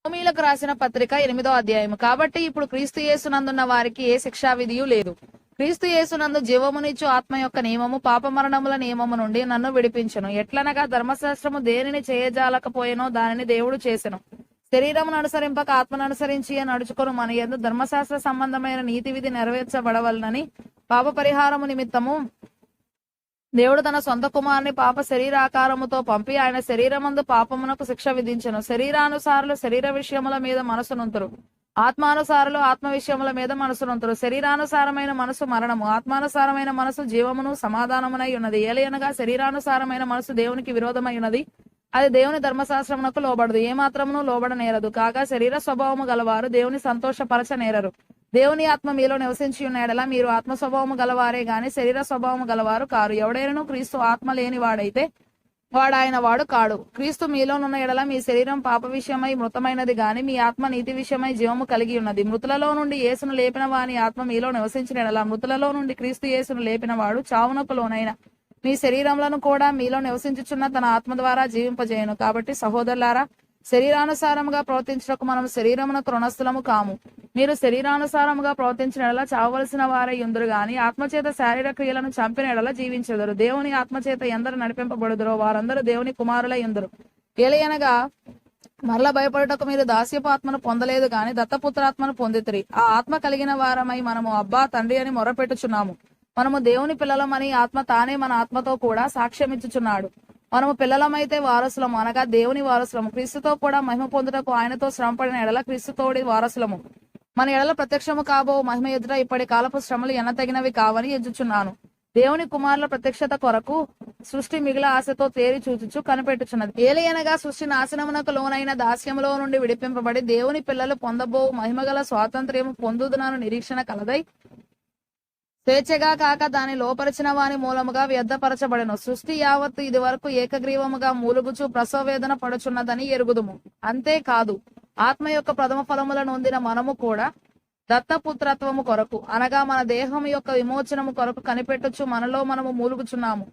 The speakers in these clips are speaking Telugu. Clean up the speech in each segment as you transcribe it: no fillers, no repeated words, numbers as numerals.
రోమీయులకు రాసిన పత్రిక 8వ అధ్యాయం. కాబట్టి ఇప్పుడు క్రీస్తు యేసునందున్న వారికి ఏ శిక్షా విధియు లేదు. క్రీస్తు యేసునందు జీవమునిచ్చు ఆత్మ యొక్క నియమము పాపమరణముల నియమము నుండి నన్ను విడిపించెను. ఎట్లనగా ధర్మశాస్త్రము దేనిని చేయజాలకపోయెనో దానిని దేవుడు చేసెను. శరీరమును అనుసరింపక ఆత్మను అనుసరించి నడుచుకొను మన యందు ధర్మశాస్త్ర సంబంధమైన నీతి విధి నెరవేర్చబడవలనని పాప పరిహారము నిమిత్తము దేవుడు తన సొంత కుమారుని పాప శరీరాకారముతో పంపి ఆయన శరీరమందు పాపమునకు శిక్ష విధించెను. శరీరానుసారులు శరీర విషయముల మీద మనసునుంతురు, ఆత్మానుసారులు ఆత్మ విషయముల మీద మనసునుంతురు. శరీరానుసారమైన మనసు మరణము, ఆత్మానుసారమైన మనసు జీవమును సమాధానమునై ఉన్నది. ఏలయనగా శరీరానుసారమైన మనసు దేవునికి విరోధమై ఉన్నది, అది దేవుని ధర్మశాస్త్రమునకు లోబడదు, ఏమాత్రమును లోబడనేరదు. కాగా శరీర స్వభావము గలవారు దేవుని సంతోషపరచనేరరు. దేవుని ఆత్మ మీలో నివసించి ఉన్న ఎడల మీరు ఆత్మ స్వభావము గలవారే గాని శరీర స్వభావము గలవారు కారు. ఎవడైనను క్రీస్తు ఆత్మ లేని వాడైతే వాడాయన వాడు కాడు. క్రీస్తు మీలోనున్న ఎడల మీ శరీరం పాప విషయమై మృతమైనది గాని మీ ఆత్మ నీతి విషయమై జీవము కలిగి ఉన్నది. మృతులలో నుండి యేసును లేపిన వాని ఆత్మ మీలో నివసించిన ఎడల మృతులలో నుండి క్రీస్తు యేసును లేపిన వాడు చావునకు లోనైన మీ శరీరములను కూడా మీలో నివసించుచున్న తన ఆత్మ ద్వారా జీవింపజేయను. కాబట్టి సహోదరులారా, శరీరానుసారముగా ప్రవర్తించటకు మనం శరీరమునకు రుణస్థులము కాము. మీరు శరీరానుసారముగా ప్రవర్తించిన ఎడల చావవలసిన వారై ఉందరు గాని ఆత్మచేత శారీర క్రియలను చంపిన ఎడల జీవించెదరు. దేవుని ఆత్మచేత ఎందరు నడిపింపబడుదురో వారందరూ దేవుని కుమారులై ఉందరు. ఏలయనగా మరల భయపడుటకు మీరు దాస్యపు ఆత్మను పొందలేదు గాని దత్తపుత్రాత్మను పొందితిరి. ఆ ఆత్మ కలిగిన వారమై మనము అబ్బా తండ్రి అని మొరపెట్టుచున్నాము. మనము దేవుని పిల్లలమని ఆత్మ తానే మన ఆత్మతో కూడా సాక్ష్యమిచ్చుచున్నాడు. మనము పిల్లలమైతే వారసులము, అనగా దేవుని వారసులము. క్రీస్తుతో కూడా మహిమ పొందుటకు ఆయనతో శ్రమపడిన ఎడల క్రీస్తుతోడి వారసులము. మన ఎడల ప్రత్యక్షము కాబో మహిమ ఎదుట ఇప్పటి కాలపు శ్రమలు ఎన్నతగినవి కావని ఎంచుచున్నాను. దేవుని కుమారుల ప్రత్యక్షత కొరకు సృష్టి మిగిల ఆశతో తేరి చూచుచు కనిపెట్టుచున్నది. ఏలయనగా సృష్టి నాశనమునకు లోనైన దాస్యములో నుండి విడిపింపబడి దేవుని పిల్లలు పొందబో మహిమగల స్వాతంత్ర్యము పొందుదునను నిరీక్షణ కలదై స్వేచ్ఛగా కాక దాని లోపరిచిన వాని మూలముగా వ్యర్థపరచబడెను. సృష్టి యావత్తు ఇది వరకు ఏకగ్రీవముగా మూలుగుచు ప్రసవ వేదన పడుచున్నదని ఎరుగుదుము. అంతేకాదు ఆత్మ యొక్క ప్రథమ ఫలములను నొందిన మనము కూడా దత్తపుత్రత్వము కొరకు, అనగా మన దేహం యొక్క విమోచనము కొరకు కనిపెట్టుచు మనలో మనము మూలుగుచున్నాము.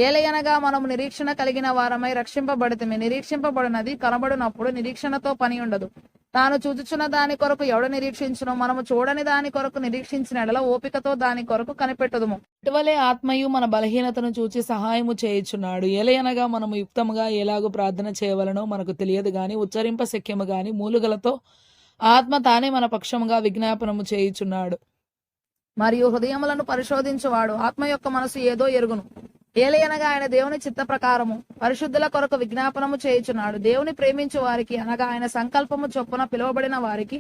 ఏలయనగా మనము నిరీక్షణ కలిగిన వారమై రక్షింపబడితిమి. నిరీక్షింపబడినది కనబడినప్పుడు నిరీక్షణతో పని ఉండదు. తాను చూచుచున్న దాని కొరకు ఎవడు నిరీక్షించును? మనము చూడని దాని కొరకు నిరీక్షించిన ఎడల ఓపికతో దాని కొరకు కనిపెట్టుదుము. ఇటువలే ఆత్మయు మన బలహీనతను చూచి సహాయము చేయుచున్నాడు. ఏలయనగా మనము యుక్తముగా ఎలాగూ ప్రార్థన చేయవలనో మనకు తెలియదు గాని ఉచ్చరింప శక్యము గాని మూలుగలతో ఆత్మ తానే మన పక్షముగా విజ్ఞాపనము చేయుచున్నాడు. మరియు హృదయములను పరిశోధించువాడు ఆత్మ యొక్క మనసు ఏదో ఎరుగును. ఏలయనగా ఆయన దేవుని చిత్త ప్రకారము పరిశుద్ధుల కొరకు విజ్ఞాపనము చేయుచున్నాడు. దేవుని ప్రేమించు వారికి, అనగా ఆయన సంకల్పము చొప్పున పిలువబడిన వారికి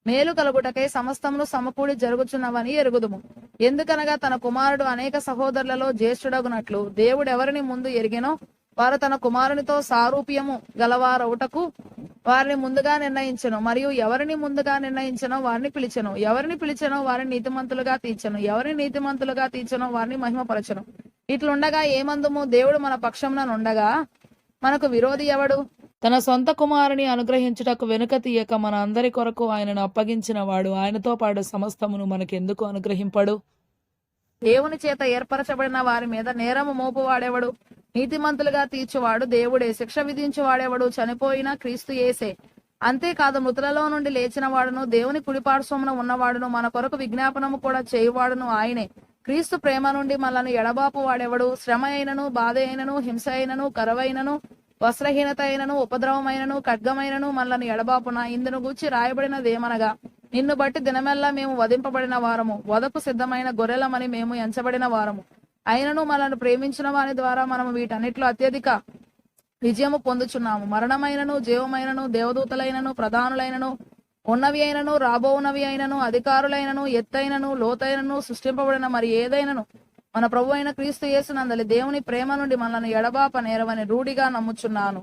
మేలు కలుగుటకై సమస్తమును సమకూడి జరుగుచున్నవని ఎరుగుదుము. ఎందుకనగా తన కుమారుడు అనేక సహోదరులలో జ్యేష్ఠుడగునట్లు దేవుడెవరిని ముందు ఎరిగెనో వారు తన కుమారునితో సారూప్యము గలవారవుటకు వారిని ముందుగా నిర్ణయించెను. మరియు ఎవరిని ముందుగా నిర్ణయించెనో వారిని పిలిచెను. ఎవరిని పిలిచెనో వారిని నీతిమంతులుగా తీర్చెను. ఎవరిని నీతిమంతులుగా తీర్చెనో వారిని మహిమపరచెను. ఇట్లుండగా ఏమందుము? దేవుడు మన పక్షమున నుండగా మనకు విరోధి ఎవడు? తన సొంత కుమారుని అనుగ్రహించుటకు వెనుక తీయక మన అందరి కొరకు ఆయనను అప్పగించిన వాడు ఆయనతో పాటు సమస్తమును మనకెందుకు అనుగ్రహింపడు? దేవుని చేత ఏర్పరచబడిన వారి మీద నేరము మోపువాడెవడు? నీతిమంతులుగా తీర్చువాడు దేవుడే. శిక్ష విధించువాడెవడు? చనిపోయిన క్రీస్తు యేసే. అంతేకాదు మృతులలో నుండి లేచిన వాడును దేవుని కుడిపార్శ్వమున ఉన్నవాడును మన కొరకు విజ్ఞాపనము కూడా చేయువాడును ఆయనే. క్రీస్తు ప్రేమ నుండి మనల్ని ఎడబాపు వాడెవడు? శ్రమ అయినను, బాధ అయినను, హింస అయినను, కరవైనను, వస్త్రహీనత అయినను, ఉపద్రవమైనను, ఖడ్గమైనను మనల్ని ఎడబాపున. ఇందును గూర్చి రాయబడినదేమనగా, నిన్ను బట్టి దినమెల్లా మేము వధింపబడిన వారము, వధకు సిద్ధమైన గొర్రెలమని మేము ఎంచబడిన వారము. అయినను మనల్ని ప్రేమించిన వాని ద్వారా మనము వీటన్నిటిలో అత్యధిక విజయము పొందుచున్నాము. మరణమైనను, జీవమైనను, దేవదూతలైనను, ప్రధానులైనను, ఉన్నవి అయినను, రాబోవునవి అయినను, అధికారులైనను, ఎత్తైనను, లోతైనను, సృష్టింపబడిన మరి ఏదైనను మన ప్రభు అయిన క్రీస్తు యేసునందలి దేవుని ప్రేమ నుండి మనల్ని ఎడబాప నేరవని రూఢిగా నమ్ముచున్నాను.